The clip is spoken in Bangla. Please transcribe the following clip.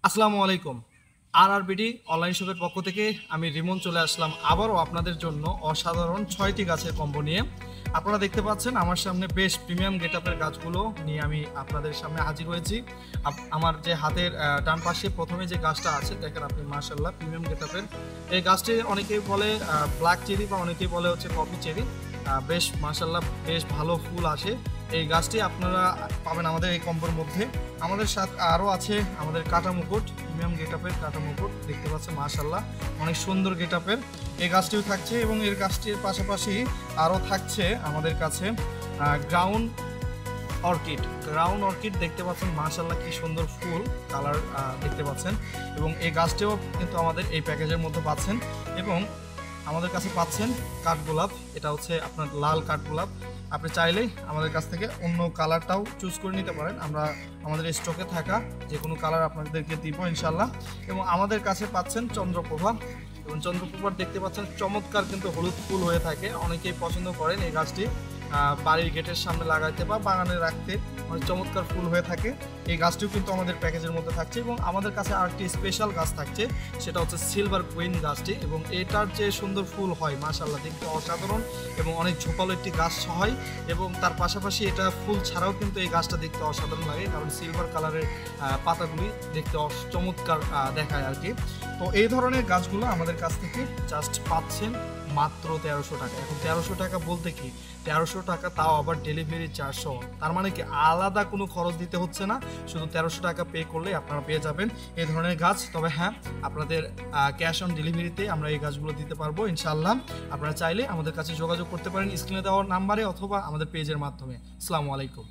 আসসালামু আলাইকুম। আরআরবিডি অনলাইন শপের পক্ষ থেকে আমি রিমন চলে আসলাম আবারও আপনাদের জন্য অসাধারণ 6টি গাছের কম্বো নিয়ে। আপনারা দেখতে পাচ্ছেন আমার সামনে বেশ প্রিমিয়াম গেটআপের গাছগুলো নিয়ে আমি আপনাদের সামনে হাজির হয়েছি। আমার যে হাতের ডান পাশে প্রথমে যে গাছটা আছে দেখেন আপনি, মাশাআল্লাহ প্রিমিয়াম গেটআপের এই গাছটি অনেকেই বলে ব্ল্যাক চেরি বা অনেকেই বলে হচ্ছে কফি চেরি। বেশ মাশাআল্লাহ বেশ ভালো ফুল আসে। এই গাছটি আপনারা পাবেন আমাদের এই কম্বোর মধ্যে। আমাদের সাথে আরও আছে আমাদের কাটা মুকুট, প্রিমিয়াম গেটআপের কাটা মুকুট দেখতে পাচ্ছেন, মাশাআল্লাহ অনেক সুন্দর গেটআপের এই গাছটিও থাকছে। এবং এর গাছটির পাশাপাশি আরও থাকছে আমাদের কাছে গ্রাউন্ড অর্কিড দেখতে পাচ্ছেন, মাশাআল্লাহ কি সুন্দর ফুল কালার দেখতে পাচ্ছেন। এবং এই গাছটিও কিন্তু আমাদের এই প্যাকেজের মধ্যে পাচ্ছেন। এবং আমাদের কাছে পাচ্ছেন কাঠগোলাপ, এটা হচ্ছে আপনার লাল কাঠগোলাপ। আপনি চাইলেই আমাদের কাছ থেকে অন্য কালারটাও চুজ করে নিতে পারেন, আমরা আমাদের স্টকে থাকা যে কোনো কালার আপনাদেরকে দিব ইনশাল্লাহ। এবং আমাদের কাছে পাচ্ছেন চন্দ্রপ্রভা, এবং চন্দ্রপ্রভার দেখতে পাচ্ছেন চমৎকার কিন্তু হলুদ ফুল হয়ে থাকে, অনেকেই পছন্দ করেন এই গাছটি বাড়ির গেটের সামনে লাগাইতে বা বাগানে রাখতে, অনেক চমৎকার ফুল হয়ে থাকে। এই গাছটিও কিন্তু আমাদের প্যাকেজের মধ্যে থাকছে। এবং আমাদের কাছে আরেকটি স্পেশাল গাছ থাকছে, সেটা হচ্ছে সিলভার কুইন গাছটি। এবং এটার যে সুন্দর ফুল হয় মাশাআল্লাহ দেখতে অসাধারণ, এবং অনেক ঝোপালো একটি গাছ হয়। এবং তার পাশাপাশি এটা ফুল ছাড়াও কিন্তু এই গাছটা দেখতে অসাধারণ লাগে, কারণ সিলভার কালারের পাতাগুলি দেখতে চমৎকার দেখায় আর কি। তো এই ধরনের গাছগুলো আমাদের কাছ থেকে জাস্ট পাচ্ছেন মাত্র 1300 টাকা। এখন 1300 টাকা বলতে কি 1300 টাকা, তাও আবার ডেলিভারি চার্জ সহ। তার মানে কি আলাদা কোনো খরচ দিতে হচ্ছে না, শুধু 1300 টাকা পে করলে আপনারা পেয়ে যাবেন এই ধরনের গাছ। তবে হ্যাঁ, আপনাদের ক্যাশ অন ডেলিভারিতে আমরা এই গাছগুলো দিতে পারবো ইনশাআল্লাহ। আপনারা চাইলে আমাদের কাছে যোগাযোগ করতে পারেন স্ক্রিনে দেওয়ার নাম্বারে অথবা আমাদের পেজের মাধ্যমে। আসসালামু আলাইকুম।